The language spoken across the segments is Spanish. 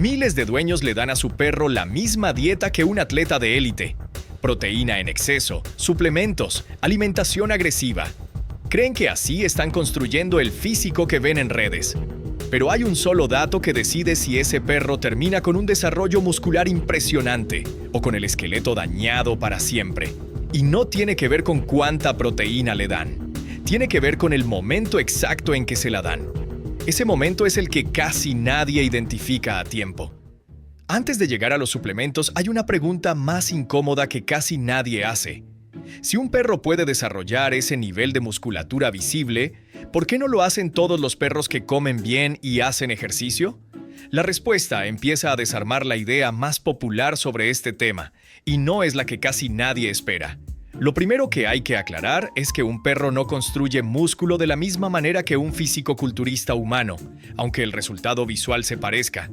Miles de dueños le dan a su perro la misma dieta que un atleta de élite. Proteína en exceso, suplementos, alimentación agresiva. Creen que así están construyendo el físico que ven en redes. Pero hay un solo dato que decide si ese perro termina con un desarrollo muscular impresionante o con el esqueleto dañado para siempre. Y no tiene que ver con cuánta proteína le dan. Tiene que ver con el momento exacto en que se la dan. Ese momento es el que casi nadie identifica a tiempo. Antes de llegar a los suplementos, hay una pregunta más incómoda que casi nadie hace. Si un perro puede desarrollar ese nivel de musculatura visible, ¿por qué no lo hacen todos los perros que comen bien y hacen ejercicio? La respuesta empieza a desarmar la idea más popular sobre este tema, y no es la que casi nadie espera. Lo primero que hay que aclarar es que un perro no construye músculo de la misma manera que un fisicoculturista humano, aunque el resultado visual se parezca.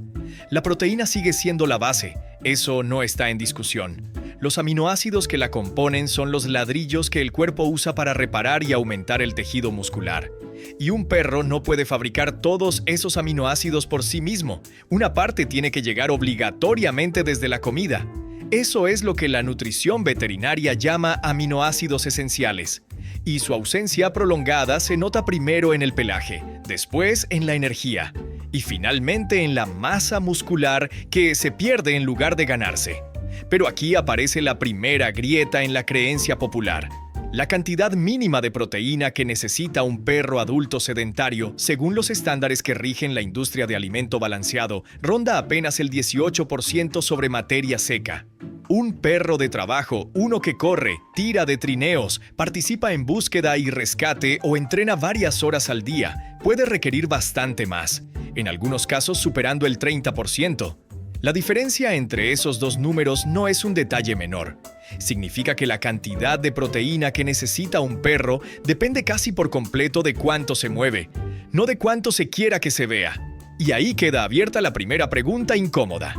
La proteína sigue siendo la base, eso no está en discusión. Los aminoácidos que la componen son los ladrillos que el cuerpo usa para reparar y aumentar el tejido muscular. Y un perro no puede fabricar todos esos aminoácidos por sí mismo. Una parte tiene que llegar obligatoriamente desde la comida. Eso es lo que la nutrición veterinaria llama aminoácidos esenciales. Y su ausencia prolongada se nota primero en el pelaje, después en la energía y finalmente en la masa muscular que se pierde en lugar de ganarse. Pero aquí aparece la primera grieta en la creencia popular. La cantidad mínima de proteína que necesita un perro adulto sedentario, según los estándares que rigen la industria de alimento balanceado, ronda apenas el 18% sobre materia seca. Un perro de trabajo, uno que corre, tira de trineos, participa en búsqueda y rescate o entrena varias horas al día, puede requerir bastante más, en algunos casos superando el 30%. La diferencia entre esos dos números no es un detalle menor. Significa que la cantidad de proteína que necesita un perro depende casi por completo de cuánto se mueve, no de cuánto se quiera que se vea. Y ahí queda abierta la primera pregunta incómoda.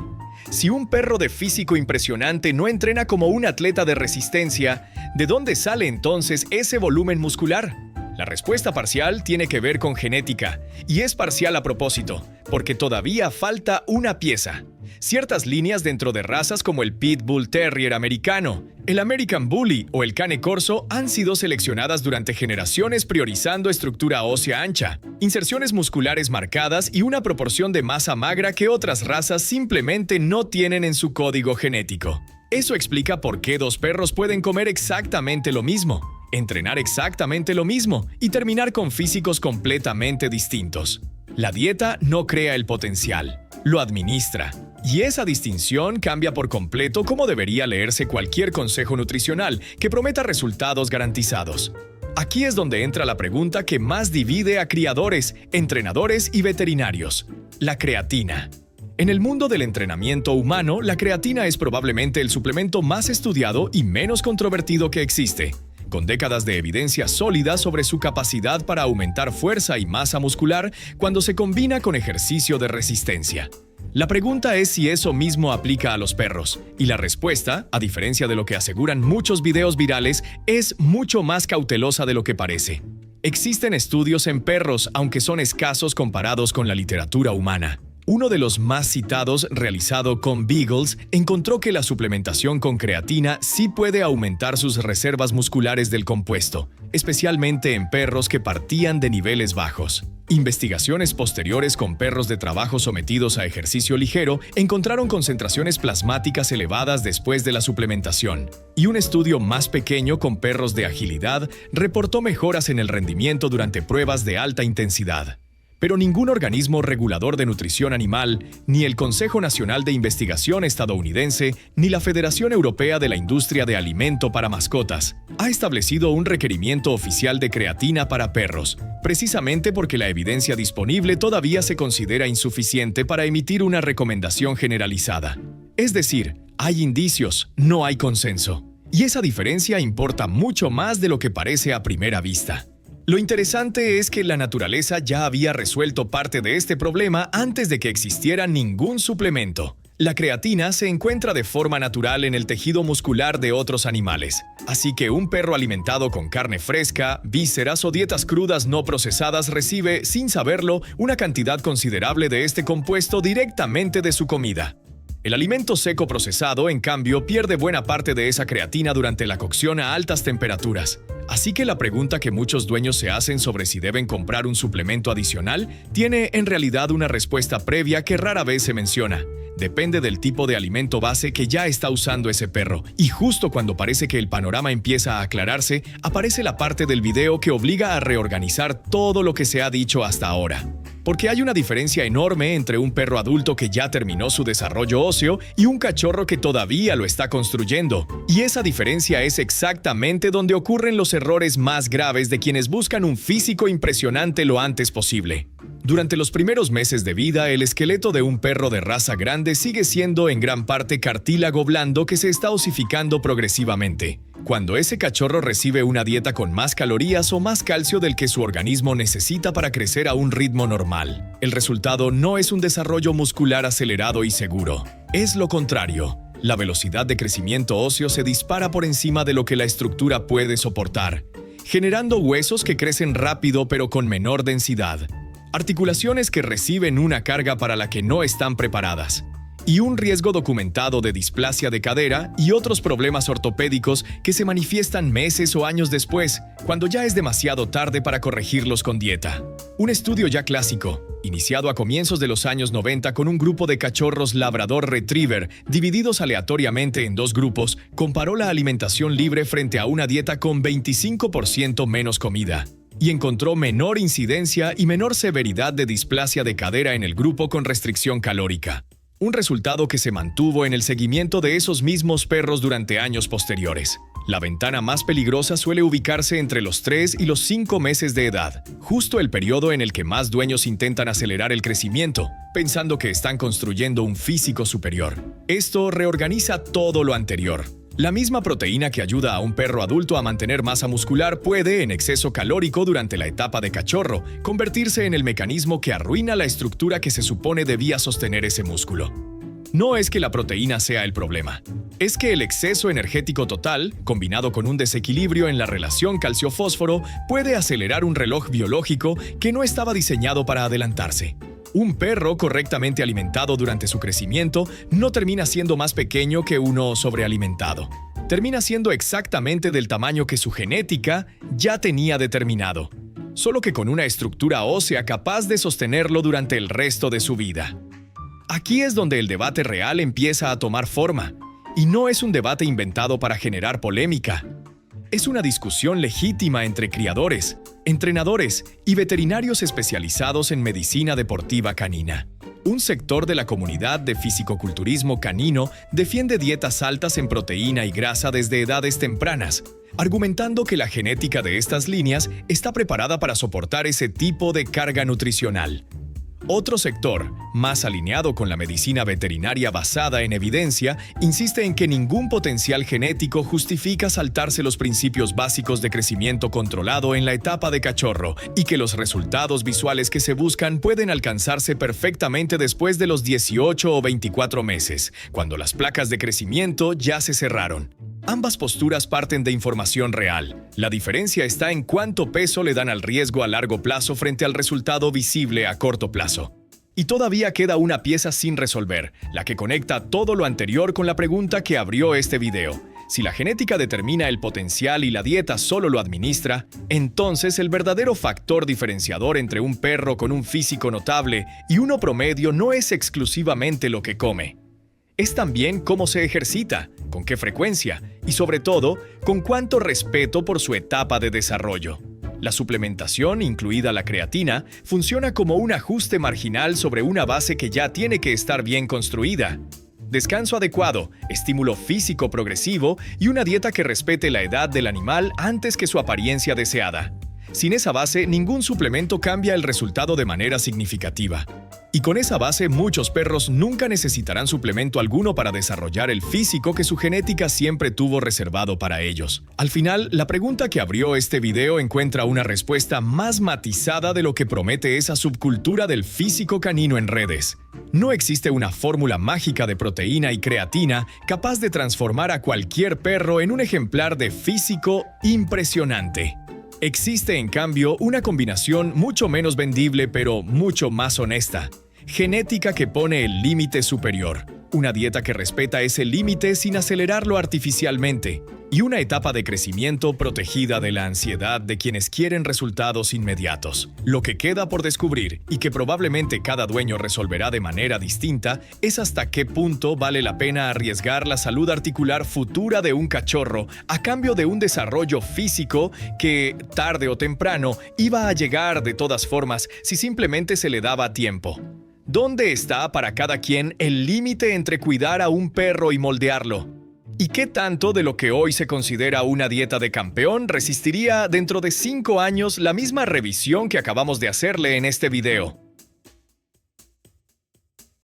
Si un perro de físico impresionante no entrena como un atleta de resistencia, ¿de dónde sale entonces ese volumen muscular? La respuesta parcial tiene que ver con genética, y es parcial a propósito, porque todavía falta una pieza. Ciertas líneas dentro de razas como el Pit Bull Terrier americano, el American Bully o el Cane Corso han sido seleccionadas durante generaciones priorizando estructura ósea ancha, inserciones musculares marcadas y una proporción de masa magra que otras razas simplemente no tienen en su código genético. Eso explica por qué dos perros pueden comer exactamente lo mismo, entrenar exactamente lo mismo y terminar con físicos completamente distintos. La dieta no crea el potencial, lo administra. Y esa distinción cambia por completo cómo debería leerse cualquier consejo nutricional que prometa resultados garantizados. Aquí es donde entra la pregunta que más divide a criadores, entrenadores y veterinarios: la creatina. En el mundo del entrenamiento humano, la creatina es probablemente el suplemento más estudiado y menos controvertido que existe, con décadas de evidencia sólida sobre su capacidad para aumentar fuerza y masa muscular cuando se combina con ejercicio de resistencia. La pregunta es si eso mismo aplica a los perros, y la respuesta, a diferencia de lo que aseguran muchos videos virales, es mucho más cautelosa de lo que parece. Existen estudios en perros, aunque son escasos comparados con la literatura humana. Uno de los más citados, realizado con beagles, encontró que la suplementación con creatina sí puede aumentar sus reservas musculares del compuesto, especialmente en perros que partían de niveles bajos. Investigaciones posteriores con perros de trabajo sometidos a ejercicio ligero encontraron concentraciones plasmáticas elevadas después de la suplementación, y un estudio más pequeño con perros de agilidad reportó mejoras en el rendimiento durante pruebas de alta intensidad. Pero ningún organismo regulador de nutrición animal, ni el Consejo Nacional de Investigación estadounidense, ni la Federación Europea de la Industria de Alimento para Mascotas, ha establecido un requerimiento oficial de creatina para perros, precisamente porque la evidencia disponible todavía se considera insuficiente para emitir una recomendación generalizada. Es decir, hay indicios, no hay consenso. Y esa diferencia importa mucho más de lo que parece a primera vista. Lo interesante es que la naturaleza ya había resuelto parte de este problema antes de que existiera ningún suplemento. La creatina se encuentra de forma natural en el tejido muscular de otros animales, así que un perro alimentado con carne fresca, vísceras o dietas crudas no procesadas recibe, sin saberlo, una cantidad considerable de este compuesto directamente de su comida. El alimento seco procesado, en cambio, pierde buena parte de esa creatina durante la cocción a altas temperaturas. Así que la pregunta que muchos dueños se hacen sobre si deben comprar un suplemento adicional tiene en realidad una respuesta previa que rara vez se menciona. Depende del tipo de alimento base que ya está usando ese perro. Y justo cuando parece que el panorama empieza a aclararse, aparece la parte del video que obliga a reorganizar todo lo que se ha dicho hasta ahora. Porque hay una diferencia enorme entre un perro adulto que ya terminó su desarrollo óseo y un cachorro que todavía lo está construyendo. Y esa diferencia es exactamente donde ocurren los errores más graves de quienes buscan un físico impresionante lo antes posible. Durante los primeros meses de vida, el esqueleto de un perro de raza grande sigue siendo en gran parte cartílago blando que se está osificando progresivamente. Cuando ese cachorro recibe una dieta con más calorías o más calcio del que su organismo necesita para crecer a un ritmo normal, el resultado no es un desarrollo muscular acelerado y seguro. Es lo contrario. La velocidad de crecimiento óseo se dispara por encima de lo que la estructura puede soportar, generando huesos que crecen rápido pero con menor densidad, articulaciones que reciben una carga para la que no están preparadas, y un riesgo documentado de displasia de cadera y otros problemas ortopédicos que se manifiestan meses o años después, cuando ya es demasiado tarde para corregirlos con dieta. Un estudio ya clásico, iniciado a comienzos de los años 90 con un grupo de cachorros Labrador Retriever divididos aleatoriamente en dos grupos, comparó la alimentación libre frente a una dieta con 25% menos comida, y encontró menor incidencia y menor severidad de displasia de cadera en el grupo con restricción calórica. Un resultado que se mantuvo en el seguimiento de esos mismos perros durante años posteriores. La ventana más peligrosa suele ubicarse entre los 3 y los 5 meses de edad, justo el periodo en el que más dueños intentan acelerar el crecimiento, pensando que están construyendo un físico superior. Esto reorganiza todo lo anterior. La misma proteína que ayuda a un perro adulto a mantener masa muscular puede, en exceso calórico durante la etapa de cachorro, convertirse en el mecanismo que arruina la estructura que se supone debía sostener ese músculo. No es que la proteína sea el problema, es que el exceso energético total, combinado con un desequilibrio en la relación calcio-fósforo, puede acelerar un reloj biológico que no estaba diseñado para adelantarse. Un perro correctamente alimentado durante su crecimiento no termina siendo más pequeño que uno sobrealimentado. Termina siendo exactamente del tamaño que su genética ya tenía determinado, solo que con una estructura ósea capaz de sostenerlo durante el resto de su vida. Aquí es donde el debate real empieza a tomar forma, y no es un debate inventado para generar polémica. Es una discusión legítima entre criadores, entrenadores y veterinarios especializados en medicina deportiva canina. Un sector de la comunidad de fisicoculturismo canino defiende dietas altas en proteína y grasa desde edades tempranas, argumentando que la genética de estas líneas está preparada para soportar ese tipo de carga nutricional. Otro sector, más alineado con la medicina veterinaria basada en evidencia, insiste en que ningún potencial genético justifica saltarse los principios básicos de crecimiento controlado en la etapa de cachorro y que los resultados visuales que se buscan pueden alcanzarse perfectamente después de los 18 o 24 meses, cuando las placas de crecimiento ya se cerraron. Ambas posturas parten de información real. La diferencia está en cuánto peso le dan al riesgo a largo plazo frente al resultado visible a corto plazo. Y todavía queda una pieza sin resolver, la que conecta todo lo anterior con la pregunta que abrió este video. Si la genética determina el potencial y la dieta solo lo administra, entonces el verdadero factor diferenciador entre un perro con un físico notable y uno promedio no es exclusivamente lo que come. Es también cómo se ejercita, con qué frecuencia y sobre todo, con cuánto respeto por su etapa de desarrollo. La suplementación, incluida la creatina, funciona como un ajuste marginal sobre una base que ya tiene que estar bien construida. Descanso adecuado, estímulo físico progresivo y una dieta que respete la edad del animal antes que su apariencia deseada. Sin esa base, ningún suplemento cambia el resultado de manera significativa. Y con esa base, muchos perros nunca necesitarán suplemento alguno para desarrollar el físico que su genética siempre tuvo reservado para ellos. Al final, la pregunta que abrió este video encuentra una respuesta más matizada de lo que promete esa subcultura del físico canino en redes. No existe una fórmula mágica de proteína y creatina capaz de transformar a cualquier perro en un ejemplar de físico impresionante. Existe, en cambio, una combinación mucho menos vendible pero mucho más honesta. Genética que pone el límite superior, una dieta que respeta ese límite sin acelerarlo artificialmente, y una etapa de crecimiento protegida de la ansiedad de quienes quieren resultados inmediatos. Lo que queda por descubrir, y que probablemente cada dueño resolverá de manera distinta, es hasta qué punto vale la pena arriesgar la salud articular futura de un cachorro a cambio de un desarrollo físico que, tarde o temprano, iba a llegar de todas formas si simplemente se le daba tiempo. ¿Dónde está para cada quien el límite entre cuidar a un perro y moldearlo? ¿Y qué tanto de lo que hoy se considera una dieta de campeón resistiría dentro de 5 años la misma revisión que acabamos de hacerle en este video?